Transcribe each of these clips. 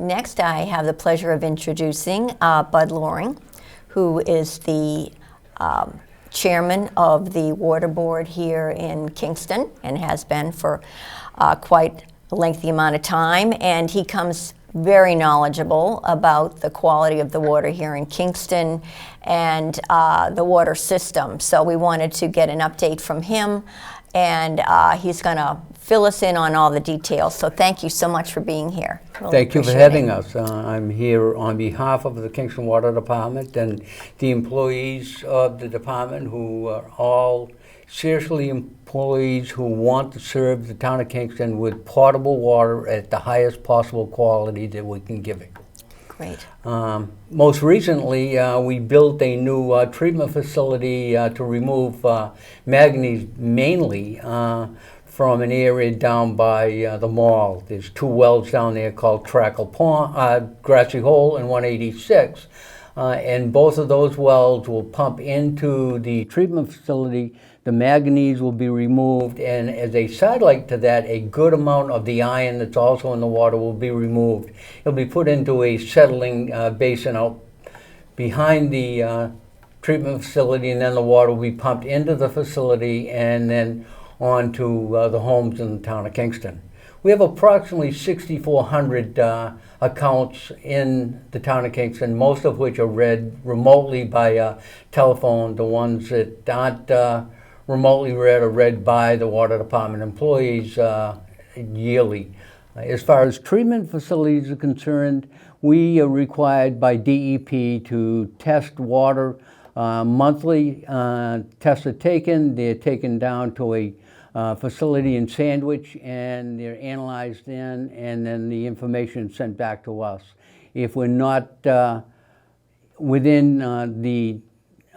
next I have the pleasure of introducing Bud Loring, who is the chairman of the water board here in Kingston and has been for quite a lengthy amount of time, and he comes very knowledgeable about the quality of the water here in Kingston and the water system. So we wanted to get an update from him, and he's going to fill us in on all the details. So thank you so much for being here. Really Thank you for having us. I'm here on behalf of the Kingston Water Department and the employees of the department, who are all seriously employees who want to serve the town of Kingston with potable water at the highest possible quality that we can give it. Great. Most recently, we built a new treatment facility to remove manganese mainly from an area down by the mall. There's 2 wells down there called Trackle Pond, Grassy Hole and 186. And both of those wells will pump into the treatment facility. The manganese will be removed, and as a sidelight to that, a good amount of the iron that's also in the water will be removed. It'll be put into a settling basin out behind the treatment facility, and then the water will be pumped into the facility and then onto the homes in the town of Kingston. We have approximately 6,400 accounts in the town of Kingston, most of which are read remotely by telephone. The ones that aren't remotely read are read by the water department employees yearly. As far as treatment facilities are concerned, we are required by DEP to test water monthly. Tests are taken. They're taken down to a facility in Sandwich, and they're analyzed in, and then the information is sent back to us. If we're not within the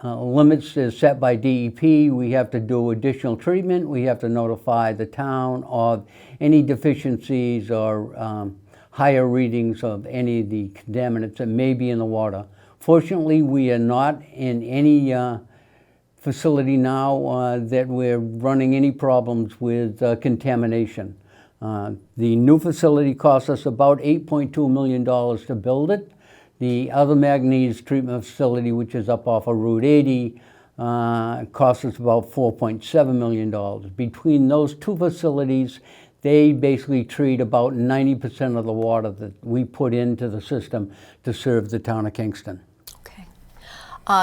limits as set by DEP, we have to do additional treatment. We have to notify the town of any deficiencies or higher readings of any of the contaminants that may be in the water. Fortunately, we are not in any facility now that we're running any problems with contamination. The new facility cost us about $8.2 million to build it. The other manganese treatment facility, which is up off of Route 80, cost us about $4.7 million. Between those 2 facilities, they basically treat about 90% of the water that we put into the system to serve the town of Kingston.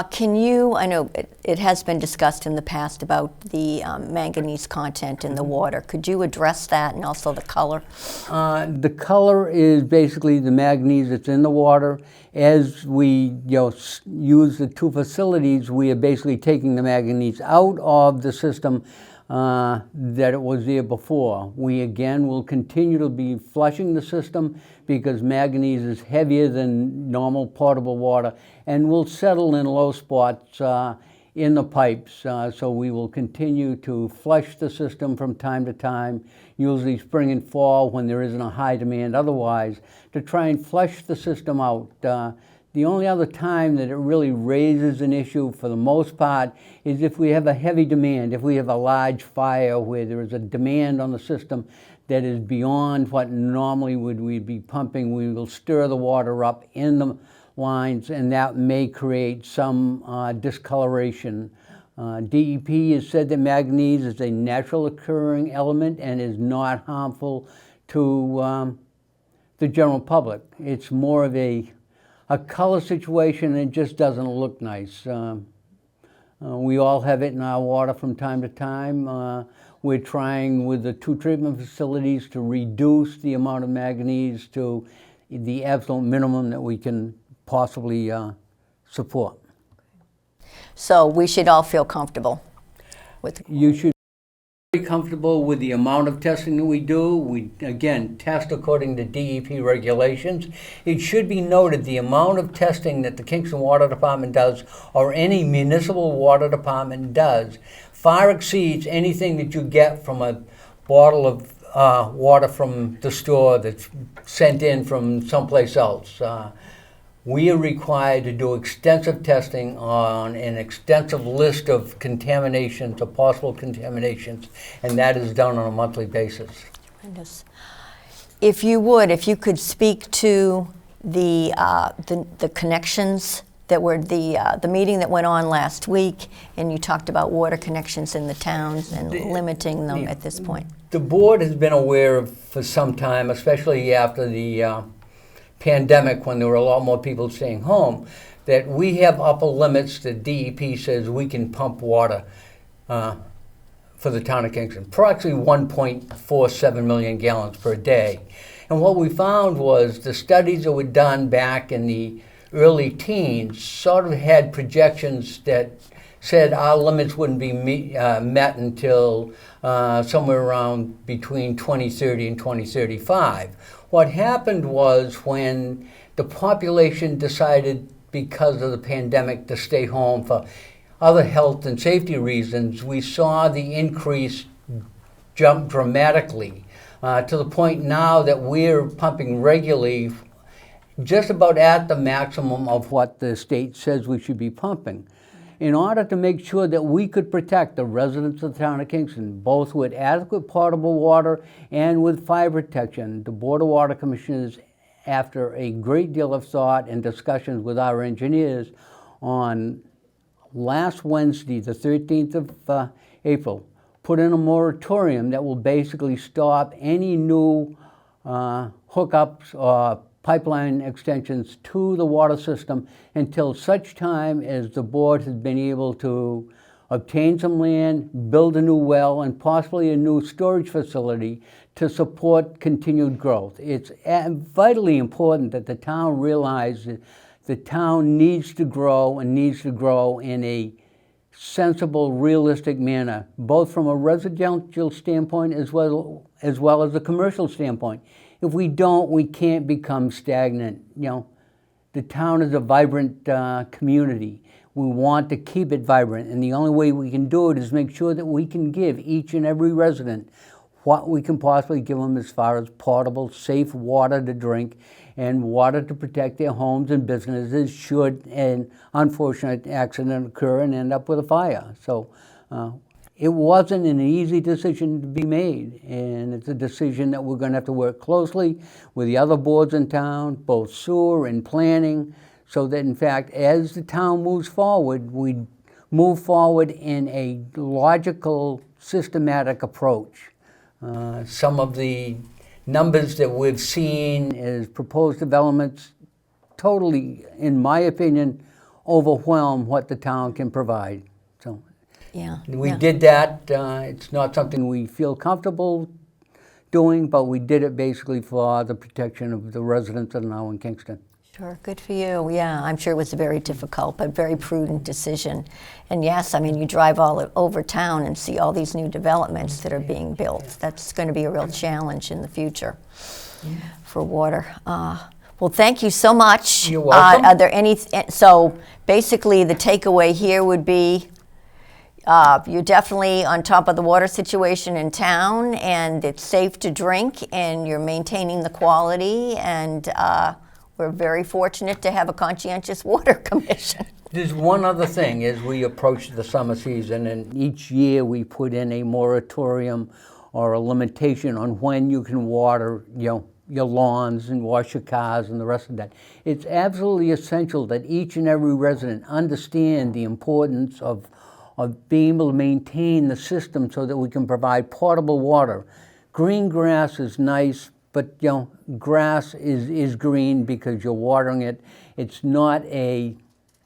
Can you, I know it has been discussed in the past about the manganese content in the water. Could you address that, and also the color? The color is basically the manganese that's in the water. As we use the 2 facilities, we are basically taking the manganese out of the system that it was there before. We again will continue to be flushing the system because manganese is heavier than normal potable water and will settle in low spots in the pipes. So we will continue to flush the system from time to time, usually spring and fall when there isn't a high demand otherwise, to try and flush the system out. The only other time that it really raises an issue, for the most part, is if we have a heavy demand, if we have a large fire where there is a demand on the system that is beyond what normally we'd be pumping. We will stir the water up in the lines, and that may create some discoloration. DEP has said that manganese is a natural occurring element and is not harmful to the general public. It's more of a color situation, and it just doesn't look nice. We all have it in our water from time to time. We're trying with the 2 treatment facilities to reduce the amount of manganese to the absolute minimum that we can possibly support. So we should all feel comfortable with it. You should be comfortable with the amount of testing that we do. We, again, test according to DEP regulations. It should be noted the amount of testing that the Kingston Water Department does, or any municipal water department does, far exceeds anything that you get from a bottle of water from the store that's sent in from someplace else. We are required to do extensive testing on an extensive list of contaminations, or possible contaminations, and that is done on a monthly basis. Tremendous. If you would, if you could speak to the connections that were the meeting that went on last week, and you talked about water connections in the towns and limiting them at this point. The board has been aware of for some time, especially after the pandemic, when there were a lot more people staying home, that we have upper limits that DEP says we can pump water for the town of Kingston, approximately 1.47 million gallons per day. And what we found was the studies that were done back in the early teens sort of had projections that said our limits wouldn't be met until somewhere around between 2030 and 2035. What happened was when the population decided, because of the pandemic, to stay home for other health and safety reasons, we saw the increase jump dramatically to the point now that we're pumping regularly, just about at the maximum of what the state says we should be pumping. In order to make sure that we could protect the residents of the town of Kingston, both with adequate potable water and with fire protection, the Board of Water Commissioners, after a great deal of thought and discussions with our engineers, on last Wednesday, the 13th of April, put in a moratorium that will basically stop any new hookups or pipeline extensions to the water system until such time as the board has been able to obtain some land, build a new well, and possibly a new storage facility to support continued growth. It's vitally important that the town realize that the town needs to grow, and needs to grow in a sensible, realistic manner, both from a residential standpoint as well as a commercial standpoint. If we don't, we can't become stagnant. You know, the town is a vibrant community. We want to keep it vibrant, and the only way we can do it is make sure that we can give each and every resident what we can possibly give them as far as potable, safe water to drink and water to protect their homes and businesses should an unfortunate accident occur and end up with a fire. So it wasn't an easy decision to be made, and it's a decision that we're going to have to work closely with the other boards in town, both sewer and planning, so that in fact, as the town moves forward, we move forward in a logical, systematic approach. Some of the numbers that we've seen as proposed developments totally, in my opinion, overwhelm what the town can provide. So yeah, we did that. It's not something we feel comfortable doing, but we did it basically for the protection of the residents that are now in Kingston. Sure, good for you. Yeah, I'm sure it was a very difficult but very prudent decision. And yes, I mean, you drive all over town and see all these new developments that are being built. That's going to be a real challenge in the future for water. Well, thank you so much. You're welcome. Are there any? So basically, the takeaway here would be you're definitely on top of the water situation in town, and it's safe to drink, and you're maintaining the quality, and we're very fortunate to have a conscientious water commission. There's one other thing as we approach the summer season, and each year we put in a moratorium or a limitation on when you can water, your lawns and wash your cars and the rest of that. It's absolutely essential that each and every resident understand the importance of being able to maintain the system so that we can provide potable water. Green grass is nice, but grass is green because you're watering it. It's not a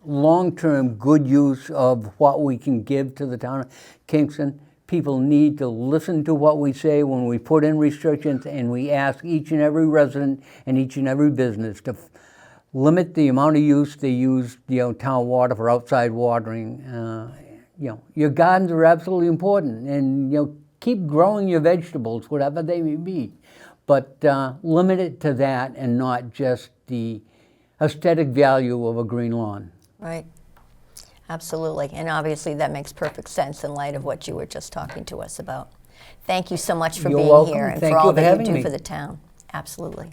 long-term good use of what we can give to the town of Kingston. People need to listen to what we say when we put in restrictions, and we ask each and every resident and each and every business to limit the amount of use they use town water for outside watering. Your gardens are absolutely important, and keep growing your vegetables, whatever they may be. But limit it to that and not just the aesthetic value of a green lawn. Right. Absolutely. And obviously that makes perfect sense in light of what you were just talking to us about. Thank you so much for You're being welcome. here and Thank for all you for that you having do me. for the town. Absolutely.